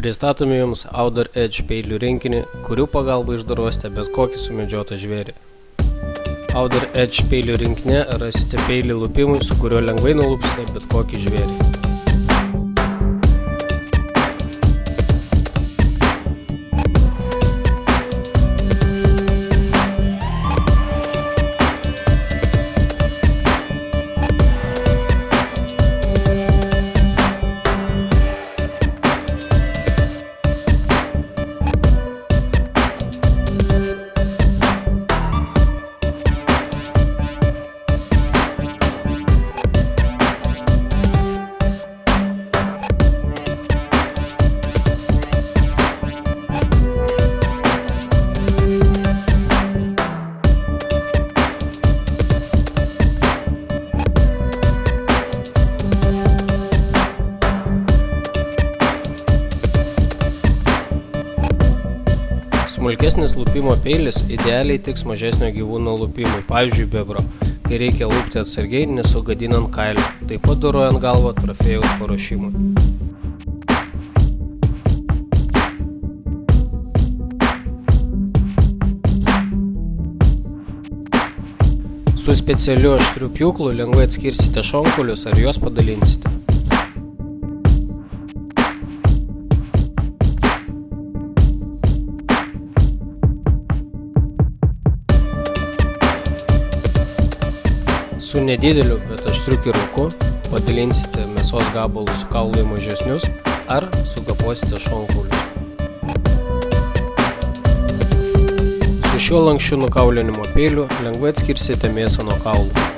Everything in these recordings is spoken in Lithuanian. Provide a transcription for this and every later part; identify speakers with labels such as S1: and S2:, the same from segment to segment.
S1: Pristatome Jums Outer Edge peilių rinkinį, kurių pagalba išdorosite bet kokį sumedžiotą žvėrį. Outer Edge peilių rinkinė rasite peilį lupimui, su kuriuo lengvai nulupsite bet kokį žvėrį. Smulkesnis lupimo peilis idealiai tiks mažesnio gyvūno lupimui, pavyzdžiui bebro, kai reikia lupti atsargiai, nesugadinant kailio, taip pat dorojant galvą trofėjaus paruošimui. Su specialiu aštriu pjūklu lengvai atskirsite šonkaulius ar juos padalinsite. Su nedideliu, bet aštriu kirvuku padalinsite mėsos gabalus su kaulu į mažesnius ar sukaposite šonkaulius. Su šiuo lanksčiu nukaulinimo peiliu lengvai atskirsite mėsą nuo kaulų.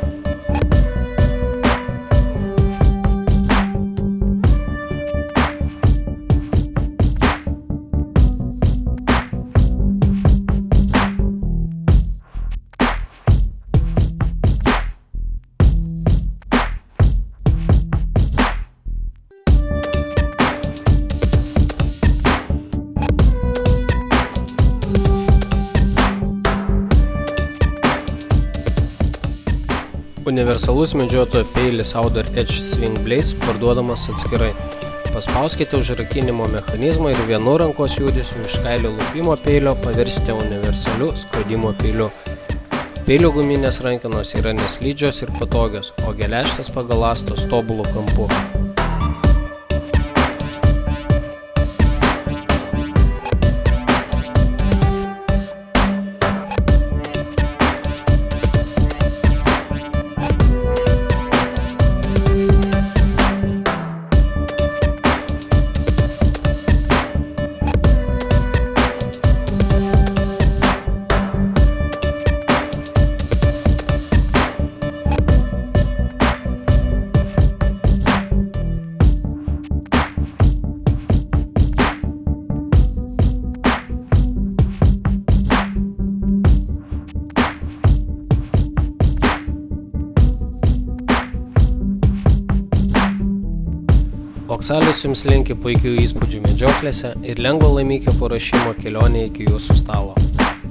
S1: Universalus medžiotojo peilis Outer Edge Swing Blades parduodamas atskirai. Paspauskite užrakinimo mechanizmą ir vienu rankos judesiu iš kailio lupimo peilio paversite universaliu skrodimo peiliu. Peilio guminės rankenos yra neslidžios ir patogios, o geležtės pagaląstos tobulu kampu. Oksalis Jums linki puikių įspūdžių medžioklėse ir lengvo laimikio paruošimo kelionė iki Jūsų stalo.